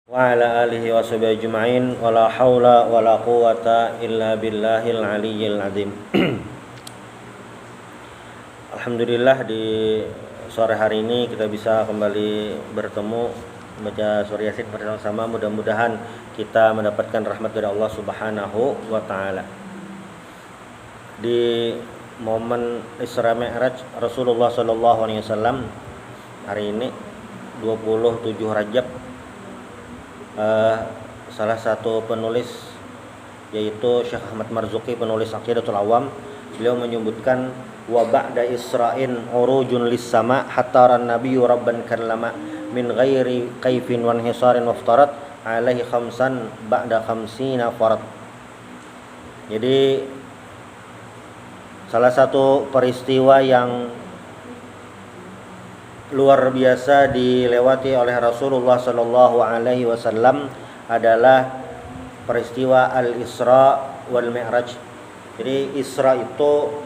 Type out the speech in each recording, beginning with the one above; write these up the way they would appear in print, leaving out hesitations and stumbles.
wa ala alihi wa sahbihi ajma'in wa la haula wa la quwata illa billahil aliyyil azim. Alhamdulillah di sore hari ini kita bisa kembali bertemu baca surah Yasin bersama-sama. Mudah-mudahan kita mendapatkan rahmat dari Allah Subhanahu wa taala. Di momen Isra Mi'raj Rasulullah sallallahu alaihi wasallam hari ini 27 Rajab, salah satu penulis yaitu Syekh Ahmad Marzuki, penulis Aqidatul Awam, beliau menyebutkan wa ba'da isra'in urujun lis sama hatta ran nabiyyu rabban kallama min ghairi kaifin wan hisarin waftarat alaihi khamsan ba'da khamsina farad. Jadi salah satu peristiwa yang luar biasa dilewati oleh Rasulullah sallallahu alaihi wasallam adalah peristiwa Al-Isra wal Mi'raj. Jadi Isra itu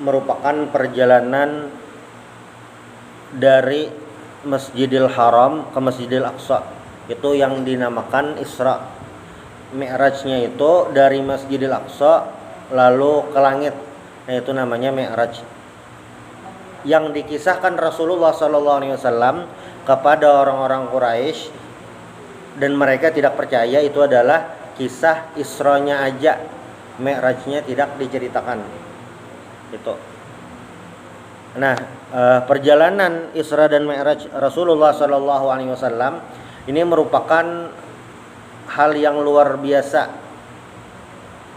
merupakan perjalanan dari Masjidil Haram ke Masjidil Aqsa. Itu yang dinamakan Isra. Mi'rajnya itu dari Masjidil Aqsa lalu ke langit. Nah, itu namanya Mi'raj. Yang dikisahkan Rasulullah SAW kepada orang-orang Quraisy dan mereka tidak percaya itu adalah kisah Isra-nya aja, Mi'raj-nya tidak diceritakan. Itu. Nah, perjalanan Isra dan Mi'raj Rasulullah SAW ini merupakan hal yang luar biasa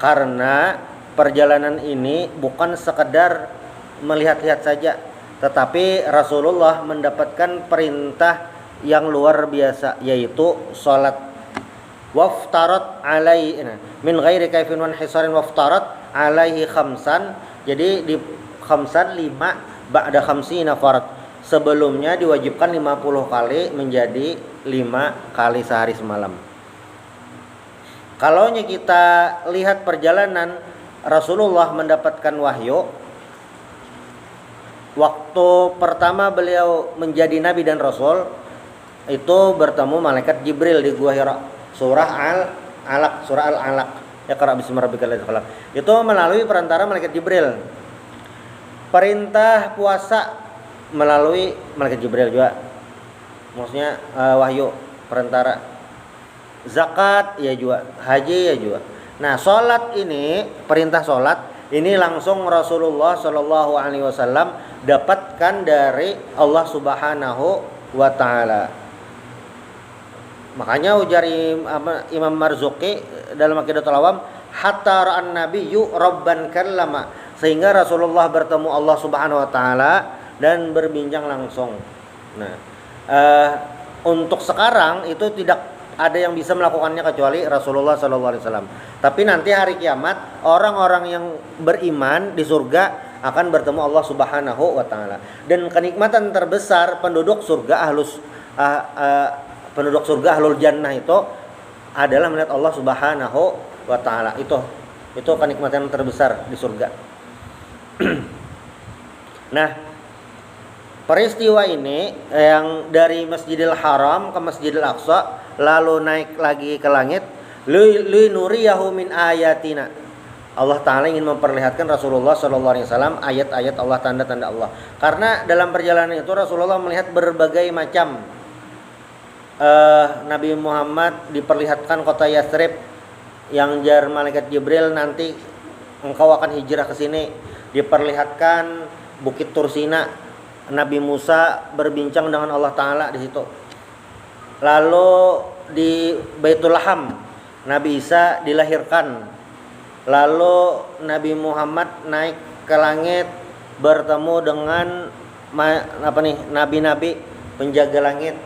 karena perjalanan ini bukan sekedar melihat-lihat saja, tetapi Rasulullah mendapatkan perintah yang luar biasa, yaitu salat. Waftarat alaihi min ghairi kaifin wan hisarin waftarat alaihi khamsan. Jadi di khamsan 5 ba'da khamsina farad. Sebelumnya diwajibkan 50 kali menjadi 5 kali sehari semalam. Kalau kita lihat perjalanan Rasulullah mendapatkan wahyu, waktu pertama beliau menjadi nabi dan rasul itu bertemu malaikat Jibril di Gua Hira. Surah Al-Alaq. Iqra bismi rabbikal ladzi khalaq. Itu melalui perantara malaikat Jibril. Perintah puasa melalui malaikat Jibril juga. Maksudnya wahyu perantara. Zakat ya juga, haji ya juga. Nah, salat ini, perintah salat ini langsung Rasulullah Shallallahu alaihi wasallam dapatkan dari Allah Subhanahu wa taala. Makanya ujar Imam Marzuki dalam Aqidatul Awam, hatta ra'an nabiyyu rabban kallama, sehingga Rasulullah bertemu Allah Subhanahu wa taala dan berbincang langsung. Nah, untuk sekarang itu tidak ada yang bisa melakukannya kecuali Rasulullah sallallahu alaihi wasallam. Tapi nanti hari kiamat orang-orang yang beriman di surga akan bertemu Allah Subhanahu wa taala. Dan kenikmatan terbesar penduduk surga ahlul jannah itu adalah melihat Allah Subhanahu wa taala. Itu kenikmatan terbesar di surga. Nah, peristiwa ini yang dari Masjidil Haram ke Masjidil Aqsa lalu naik lagi ke langit, linuriyahu min ayatina. Allah Ta'ala ingin memperlihatkan Rasulullah SAW ayat-ayat Allah, tanda-tanda Allah. Karena dalam perjalanan itu Rasulullah melihat berbagai macam. Nabi Muhammad diperlihatkan kota Yathrib yang jar malaikat Jibril, nanti engkau akan hijrah ke sini. Diperlihatkan Bukit Tursina, Nabi Musa berbincang dengan Allah Ta'ala di situ. Lalu di Baitul Laham Nabi Isa dilahirkan. Lalu Nabi Muhammad naik ke langit bertemu dengan nabi-nabi penjaga langit.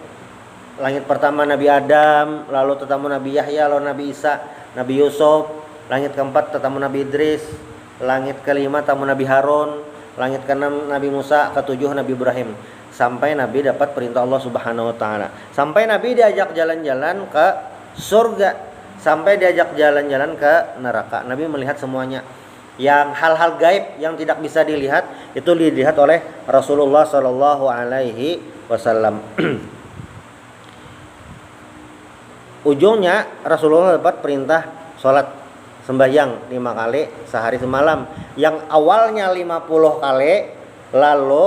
Langit pertama Nabi Adam, lalu tetamu Nabi Yahya, lalu Nabi Isa, Nabi Yusuf. Langit keempat tetamu Nabi Idris. Langit kelima tamu Nabi Harun. Langit keenam Nabi Musa, ketujuh Nabi Ibrahim. Sampai Nabi dapat perintah Allah Subhanahu wa taala. Sampai Nabi diajak jalan-jalan ke surga, sampai diajak jalan-jalan ke neraka. Nabi melihat semuanya. Yang hal-hal gaib yang tidak bisa dilihat itu dilihat oleh Rasulullah sallallahu alaihi wasallam. ujungnya Rasulullah dapat perintah sholat sembahyang 5 kali sehari semalam, yang awalnya 50 kali. Lalu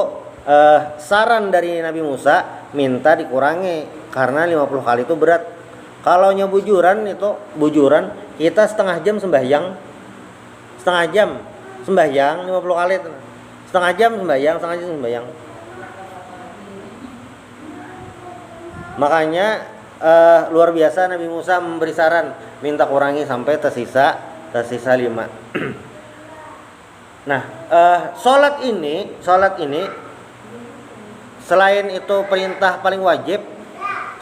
saran dari Nabi Musa minta dikurangi karena 50 kali itu berat. Kalau bujuran kita setengah jam sembahyang, 50 kali, setengah jam sembahyang. Makanya luar biasa Nabi Musa memberi saran minta kurangi sampai tersisa 5. Nah, sholat ini selain itu perintah paling wajib,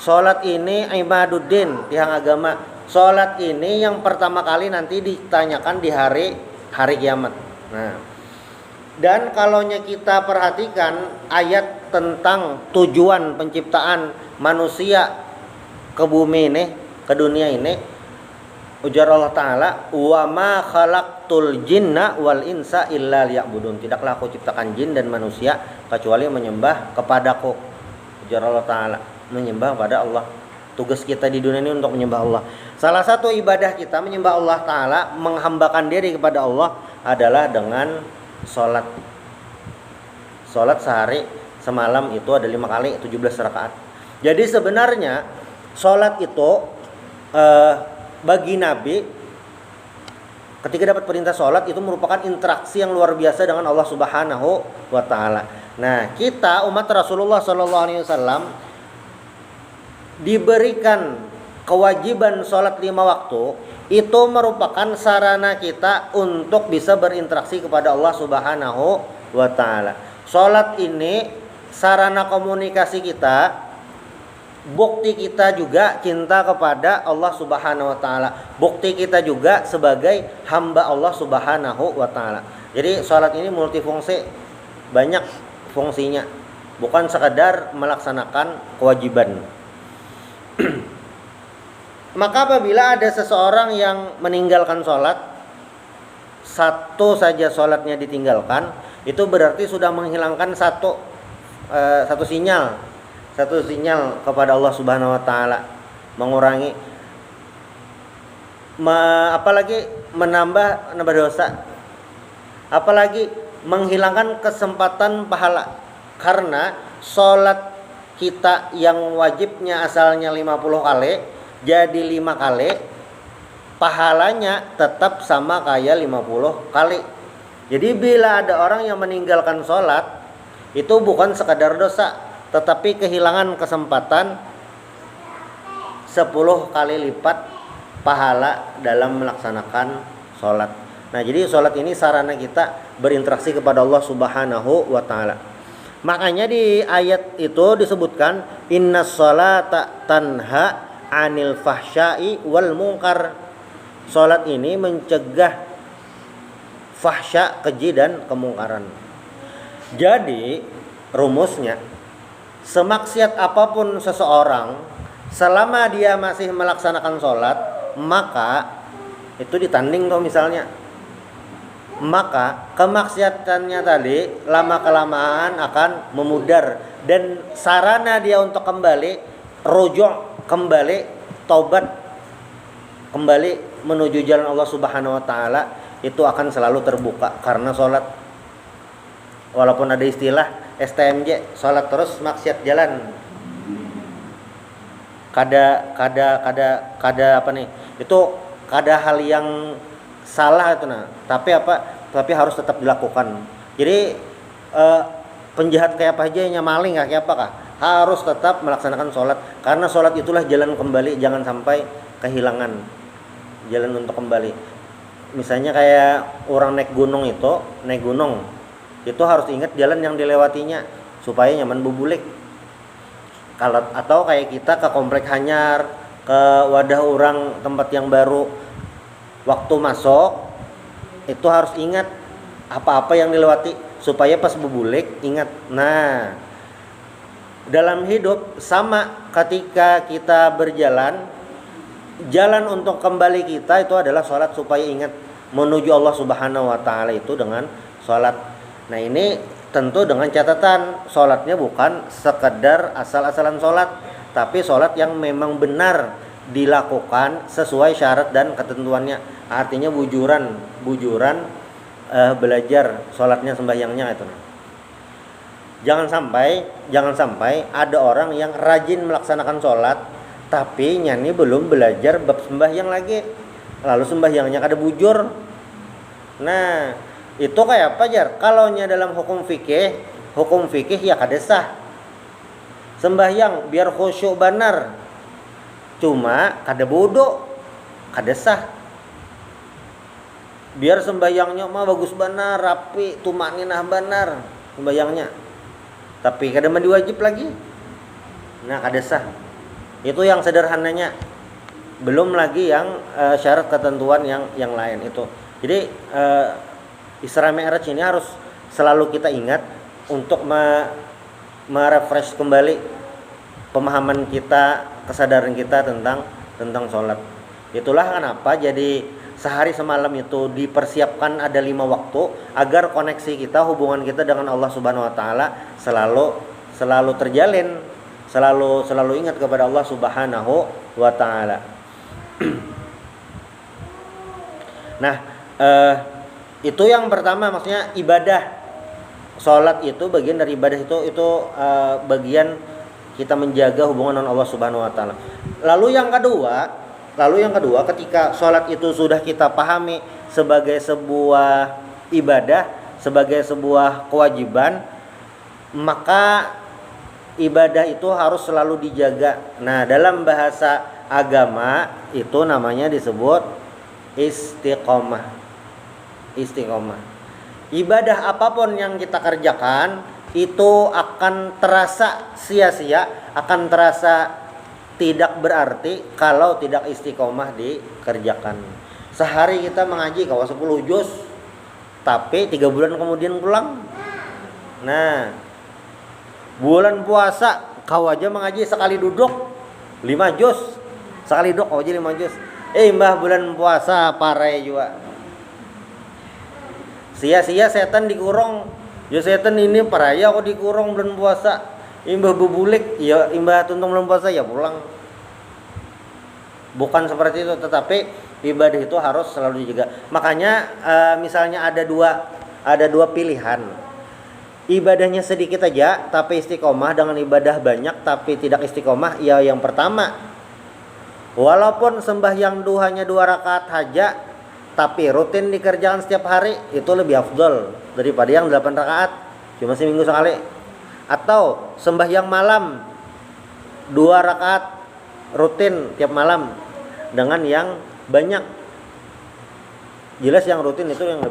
sholat ini ibaduddin, tiang agama. Sholat ini yang pertama kali nanti ditanyakan di hari kiamat. Nah, dan kalau kita perhatikan ayat tentang tujuan penciptaan manusia ke bumi ini, ke dunia ini, ujar Allah Ta'ala, wa ma khalaqtul jinna wal insa illa liya'budun. Tidaklah aku ciptakan jin dan manusia kecuali menyembah kepadaku. Ujar Allah Ta'ala, menyembah pada Allah. Tugas kita di dunia ini untuk menyembah Allah. Salah satu ibadah kita menyembah Allah Ta'ala, menghambakan diri kepada Allah adalah dengan sholat. Sholat sehari semalam itu ada 5 kali 17 rakaat. Jadi sebenarnya sholat itu bagi Nabi ketika dapat perintah sholat itu merupakan interaksi yang luar biasa dengan Allah Subhanahu wa Ta'ala. Nah, kita umat Rasulullah SAW diberikan kewajiban sholat 5 waktu. Itu merupakan sarana kita untuk bisa berinteraksi kepada Allah Subhanahu wa Ta'ala. Sholat ini sarana komunikasi kita, bukti kita juga cinta kepada Allah Subhanahu wa Ta'ala, bukti kita juga sebagai hamba Allah Subhanahu wa Ta'ala. Jadi sholat ini multifungsi, banyak fungsinya, bukan sekadar melaksanakan kewajiban. Maka apabila ada seseorang yang meninggalkan sholat, satu saja sholatnya ditinggalkan, itu berarti sudah menghilangkan satu sinyal kepada Allah Subhanahu wa Ta'ala, mengurangi, apalagi menambah dosa, apalagi menghilangkan kesempatan pahala. Karena sholat kita yang wajibnya asalnya 50 kali jadi 5 kali, pahalanya tetap sama kayak 50 kali. Jadi bila ada orang yang meninggalkan sholat, itu bukan sekadar dosa, tetapi kehilangan kesempatan 10 kali lipat pahala dalam melaksanakan sholat. Nah, jadi sholat ini sarana kita berinteraksi kepada Allah Subhanahu wa Ta'ala. Makanya di ayat itu disebutkan innas sholata tanha anil fahsya'i wal munkar. Sholat ini mencegah fahsya, keji dan kemungkaran. Jadi rumusnya, semaksiat apapun seseorang selama dia masih melaksanakan sholat, maka itu ditanding tuh misalnya, maka kemaksiatannya tadi lama kelamaan akan memudar, dan sarana dia untuk kembali rujuk, kembali taubat, kembali menuju jalan Allah Subhanahu wa Ta'ala itu akan selalu terbuka karena sholat. Walaupun ada istilah STMJ, sholat terus maksiat jalan. Kada apa nih? Itu kada hal yang salah itu nah. Tapi harus tetap dilakukan. Jadi penjahat kayak apa aja, yang maling kayak apa kah? Harus tetap melaksanakan sholat, karena sholat itulah jalan kembali. Jangan sampai kehilangan jalan untuk kembali. Misalnya kayak orang naik gunung itu harus ingat jalan yang dilewatinya supaya nyaman bubulik. Atau kayak kita ke komplek Hanyar, ke wadah orang tempat yang baru, waktu masuk itu harus ingat apa-apa yang dilewati supaya pas bubulik ingat. Nah, dalam hidup sama, ketika kita berjalan, jalan untuk kembali kita itu adalah sholat, supaya ingat menuju Allah Subhanahu wa Ta'ala itu dengan sholat. Nah, ini tentu dengan catatan sholatnya bukan sekedar asal-asalan sholat, tapi sholat yang memang benar dilakukan sesuai syarat dan ketentuannya. Artinya bujuran belajar sholatnya, sembahyangnya itu. Jangan sampai ada orang yang rajin melaksanakan sholat tapi nyani belum belajar bab sembahyang lagi, lalu sembahyangnya kada bujur. Nah, itu kayak apa jar? Kalau nya dalam hukum fikih ya kada sah. Sembahyang biar khusyuk benar, cuma kada bodoh, kada sah. Biar sembahyangnya mah bagus benar, rapi, tumakninah benar sembahyangnya, tapi kada mandi wajib lagi. Nah, kada sah. Itu yang sederhananya. Belum lagi yang syarat ketentuan yang lain itu. Jadi Isra Mi'raj ini harus selalu kita ingat untuk merefresh kembali pemahaman kita, kesadaran kita tentang sholat. Itulah kenapa jadi sehari semalam itu dipersiapkan ada 5 waktu agar koneksi kita, hubungan kita dengan Allah Subhanahu wa taala selalu terjalin, selalu ingat kepada Allah Subhanahu wa taala. Nah, itu yang pertama, maksudnya ibadah. Salat itu bagian dari ibadah, itu bagian kita menjaga hubungan dengan Allah Subhanahu wa taala. Lalu yang kedua, ketika salat itu sudah kita pahami sebagai sebuah ibadah, sebagai sebuah kewajiban, maka ibadah itu harus selalu dijaga. Nah, dalam bahasa agama itu namanya disebut istiqomah. Ibadah apapun yang kita kerjakan itu akan terasa sia-sia, akan terasa tidak berarti kalau tidak istiqomah dikerjakan. Sehari kita mengaji kalau 10 juz, tapi 3 bulan kemudian pulang. Nah, bulan puasa kau aja mengaji sekali duduk 5 juz, sekali duduk kau aja 5 juz. Mbah bulan puasa parai juga. Sia-sia setan dikurung. Ya setan ini paraya kok dikurung bulan puasa. Imbah bebulik, ya imbah tuntung bulan puasa ya pulang. Bukan seperti itu, tetapi ibadah itu harus selalu dijaga. Makanya misalnya ada dua pilihan. Ibadahnya sedikit aja tapi istiqomah, dengan ibadah banyak tapi tidak istiqomah. Ya yang pertama, walaupun sembahyang duhanya 2 rakaat saja tapi rutin dikerjakan setiap hari, itu lebih afdol daripada yang 8 rakaat cuma seminggu sekali. Atau sembahyang malam 2 rakaat rutin tiap malam dengan yang banyak. Jelas yang rutin itu yang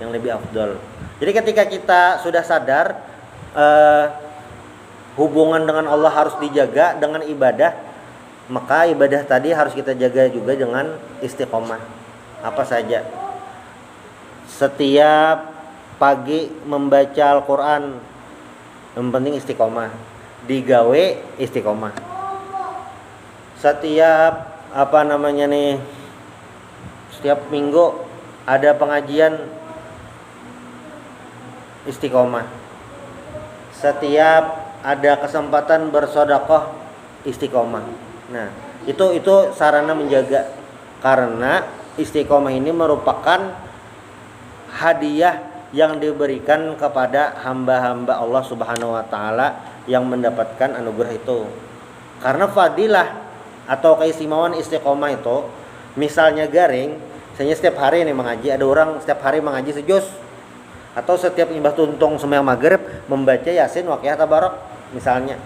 lebih afdol. Jadi ketika kita sudah sadar hubungan dengan Allah harus dijaga dengan ibadah, maka ibadah tadi harus kita jaga juga dengan istiqomah. Apa saja? Setiap pagi membaca Al-Quran, yang penting istiqomah. Digawe istiqomah. Setiap setiap minggu ada pengajian, istiqomah. Setiap ada kesempatan bersedekah, istiqomah. Nah, itu sarana menjaga, karena istiqomah ini merupakan hadiah yang diberikan kepada hamba-hamba Allah Subhanahu wa taala yang mendapatkan anugerah itu. Karena fadilah atau keistimewaan istiqomah itu, misalnya garing, misalnya setiap hari ini mengaji, ada orang setiap hari mengaji sejuz, atau setiap imbah tuntung sembahyang maghrib membaca Yasin, Waqiah, Tabarok misalnya.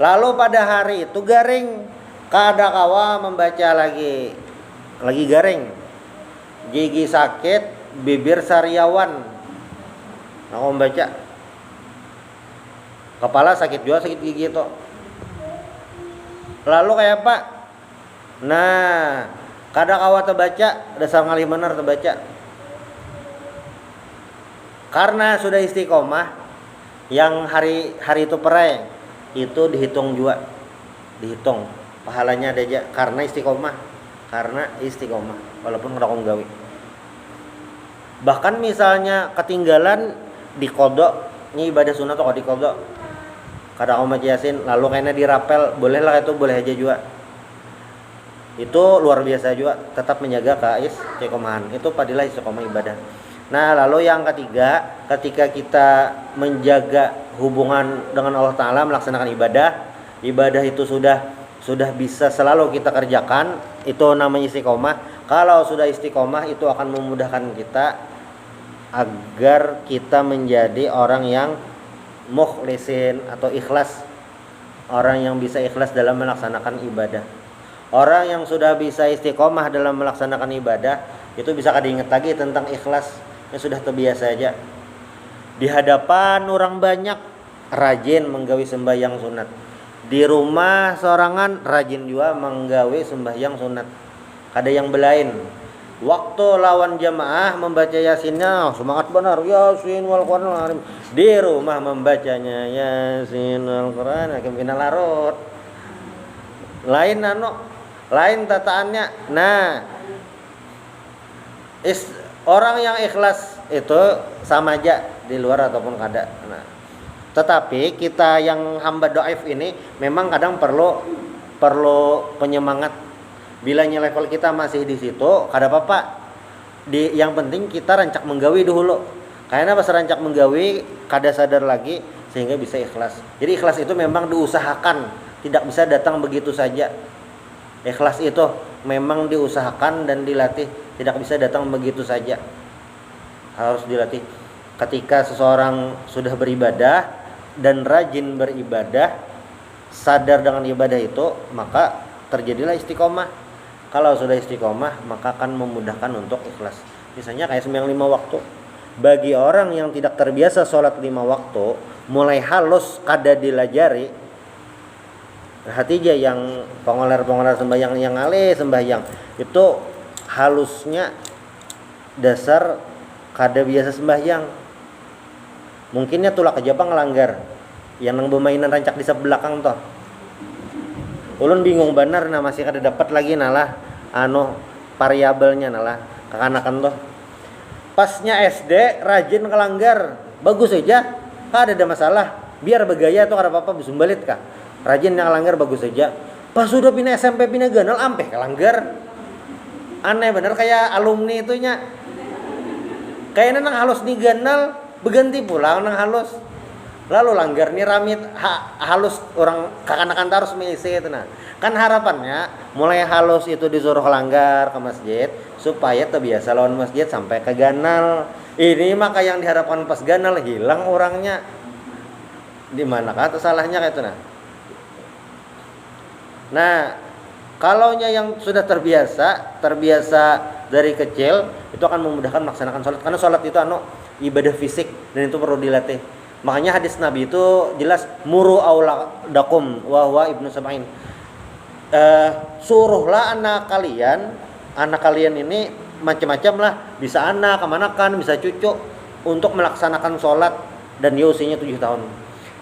Lalu pada hari itu garing, kada kawa membaca lagi garing, gigi sakit, bibir sariawan, nah membaca, kepala sakit juga, sakit gigi itu. Lalu kayak apa? Nah, kada kawa terbaca, dasar ngalih bener terbaca. Karena sudah istiqomah, yang hari itu perai itu dihitung juga, dihitung pahalanya ada aja karena istiqomah walaupun ngerakong gawe. Bahkan misalnya ketinggalan di kodok, ini ibadah sunat atau di kodok, kada kaum Yasin lalu kayaknya dirapel, bolehlah, itu boleh aja juga. itu luar biasa juga, tetap menjaga keistiqomahan. Itu fadilah istiqomah ibadah. Nah, lalu yang ketiga, ketika kita menjaga hubungan dengan Allah Ta'ala, melaksanakan ibadah itu sudah bisa selalu kita kerjakan, itu namanya istiqomah. Kalau sudah istiqomah, itu akan memudahkan kita agar kita menjadi orang yang mukhlisin atau ikhlas, orang yang bisa ikhlas dalam melaksanakan ibadah. Orang yang sudah bisa istiqomah dalam melaksanakan ibadah, itu bisa diingat lagi tentang ikhlas yang sudah terbiasa aja. Di hadapan orang banyak rajin menggawi sembahyang sunat. Di rumah sorangan rajin juga menggawi sembahyang sunat. Ada yang belain. Waktu lawan jamaah membaca yasinnya semangat benar, yasin wal Qur'anul Karim. Di rumah membacanya yasin wal Qur'an hakim final larut. Lain tataannya. Nah, orang yang ikhlas itu sama aja di luar ataupun kada. Nah, tetapi kita yang hamba dhaif ini memang kadang perlu penyemangat. Bilanya level kita masih di situ, kada apa-apa. Yang penting kita rancak menggawi dulu. Karena pas rancak menggawi kada sadar lagi sehingga bisa ikhlas. Jadi ikhlas itu memang diusahakan, tidak bisa datang begitu saja. Ikhlas itu memang diusahakan dan dilatih, tidak bisa datang begitu saja. Harus dilatih. Ketika seseorang sudah beribadah dan rajin beribadah, sadar dengan ibadah itu, maka terjadilah istiqomah. Kalau sudah istiqomah, maka akan memudahkan untuk ikhlas. Misalnya kayak sembahyang 5 waktu. Bagi orang yang tidak terbiasa sholat 5 waktu, mulai halus kada dilajari. Hati aja yang pengolar sembahyang yang alih sembahyang itu halusnya dasar kada biasa sembahyang. Mungkinnya tulak aja bang ngelanggar yang nang bermainan rancak di sebelakang toh. Ulun bingung benar nah masih kada dapat lagi nalah variabelnya nalah kekanakan toh. Pasnya SD rajin ngelanggar bagus aja, kada ada masalah. Biar bergaya tuh kada apa-apa busumbalit kah. Rajin yang langgar bagus saja. Pas sudah pindah SMP pindah ganal ampe kelanggar. Aneh bener kayak alumni itunya. Kayaknya nang halus nih ganal berganti pulang nang halus. Lalu langgar nih ramit halus orang kakanakan harus mengisi itu nah. Kan harapannya mulai halus itu disuruh langgar ke masjid supaya terbiasa lawan masjid sampai ke ganal. Ini maka yang diharapkan pas ganal hilang orangnya. Di manakah itu salahnya kayak itu nah. Nah, kalaunya yang sudah terbiasa dari kecil itu akan memudahkan melaksanakan sholat. Karena sholat itu ibadah fisik dan itu perlu dilatih. Makanya hadis Nabi itu jelas muru auladakum wa huwa ibnu sab'in. Suruhlah anak kalian ini macam-macam lah, bisa anak, kemanakan, bisa cucu untuk melaksanakan sholat dan dia usianya 7 tahun.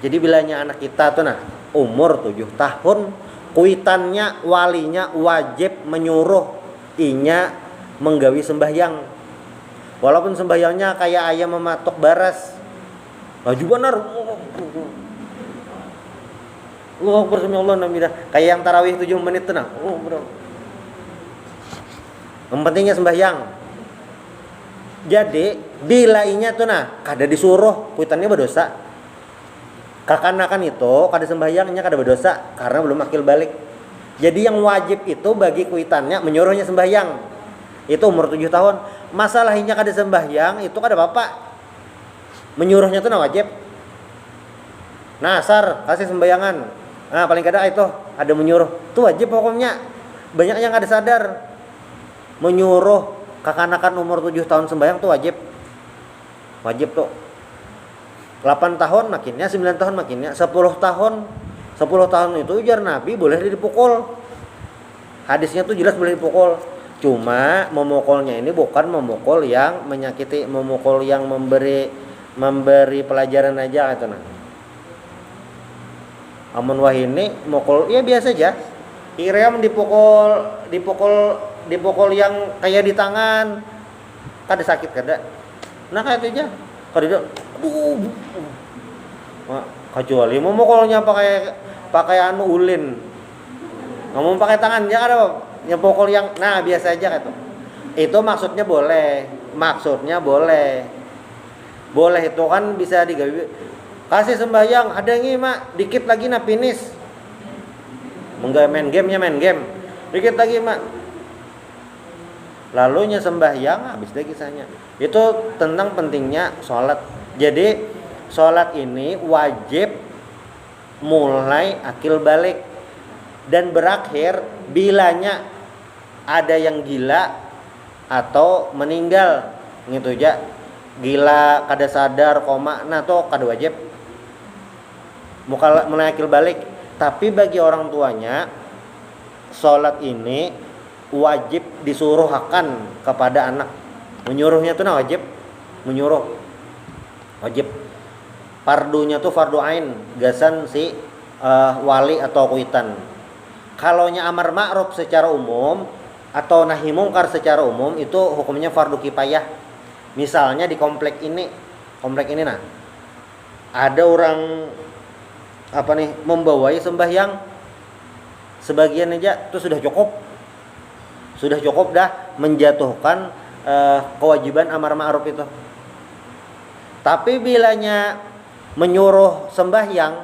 Jadi bilanya anak kita tuh umur 7 tahun, kuitannya walinya wajib menyuruh inya menggawi sembahyang. Walaupun sembahyangnya kayak ayam mematok baras. Baju benar. Allahu Akbar Allah namidah. Kayak yang tarawih 7 menit tuh bro. Yang pentingnya sembahyang. Jadi bila inya tuh kada disuruh kuitannya berdosa. Kakanakan itu kada sembahyangnya kada berdosa karena belum akil balik. Jadi yang wajib itu bagi kuitannya menyuruhnya sembahyang. Itu umur 7 tahun. Masalahnya kada sembahyang itu kada apa-apa. Menyuruhnya itu wajib. Sar kasih sembayangan. Paling kada itu ada menyuruh. Itu wajib pokoknya. Banyak yang kada sadar. Menyuruh kakanakan umur 7 tahun sembahyang itu wajib. Wajib tuh. 8 tahun makinnya, 9 tahun makinnya, 10 tahun itu ujar Nabi boleh dipukul. Hadisnya tuh jelas boleh dipukul. Cuma memukulnya ini bukan memukul yang menyakiti, memukul yang memberi pelajaran aja gitu Amun wahini mukul ya biasa aja. Iram dipukul yang kayak di tangan. Kada sakit kada. Kayak itu aja. Kada kecuali memukulnya pakai ulin. Ngomong pakai tangan ya kada nyepokol yang nah biasa aja gitu. Itu maksudnya boleh. Maksudnya boleh. Boleh itu kan bisa digawe. Kasih sembahyang, ada yang mak dikit lagi na finish. Enggak main game. Dikit lagi mak. Lalunya sembahyang habis deh kisahnya. Itu tentang pentingnya sholat. Jadi sholat ini wajib mulai akil balik dan berakhir bilanya ada yang gila atau meninggal gitu aja. Gila kada sadar koma nah tuh kada wajib mulai akil balik. Tapi bagi orang tuanya sholat ini wajib disuruhkan kepada anak. Menyuruhnya tuh nah wajib menyuruh wajib. Fardunya tuh fardu ain gasan si wali atau kuitan. Kalaunya amar ma'ruf secara umum atau nahi mungkar secara umum itu hukumnya fardu kifayah. Misalnya di komplek ini nah ada orang apa nih membawai sembahyang sebagian aja itu sudah cukup dah menjatuhkan kewajiban amar ma'ruf itu. Tapi bilanya menyuruh sembahyang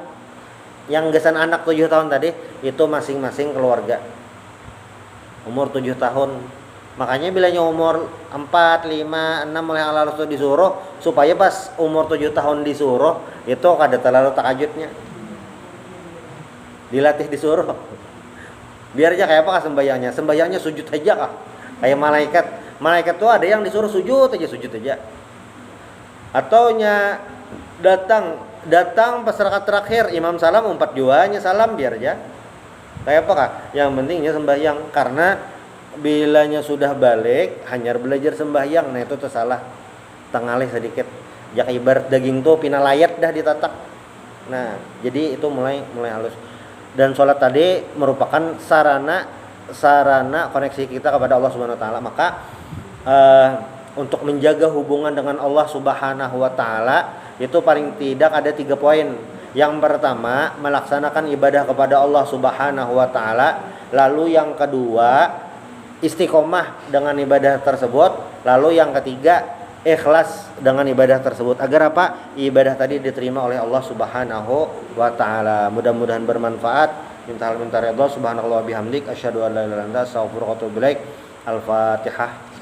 yang gesan anak 7 tahun tadi itu masing-masing keluarga umur 7 tahun. Makanya bilanya umur 4, 5, 6 mulai Allah Rasul disuruh supaya pas umur 7 tahun disuruh itu kada terlalu takajudnya. Dilatih disuruh. Biar aja kayak apa kah sembahyangnya? Sembahyangnya sujud aja kah? Kayak malaikat. Malaikat tuh ada yang disuruh sujud aja. Atau datang pas rakaat terakhir imam salam 4 juanya salam biar aja. Kayak apa kah? Yang pentingnya sembahyang karena bilanya sudah balik hanya belajar sembahyang nah itu tuh salah. Tengalih sedikit. Jak ibarat daging tuh pina layat dah ditatak. Nah, jadi itu mulai halus. Dan sholat tadi merupakan sarana koneksi kita kepada Allah Subhanahu wa taala. Maka untuk menjaga hubungan dengan Allah Subhanahu wa taala itu paling tidak ada 3 poin. Yang pertama, melaksanakan ibadah kepada Allah Subhanahu wa taala. Lalu yang kedua, istiqomah dengan ibadah tersebut. Lalu yang ketiga, ikhlas dengan ibadah tersebut. Agar apa? Ibadah tadi diterima oleh Allah Subhanahu wa taala. Mudah-mudahan bermanfaat. Minta ridha subhanallah bihamdik asyhadu an la ilaha illa anta astaghfiruka wa atubu ilaik. Al-Fatihah.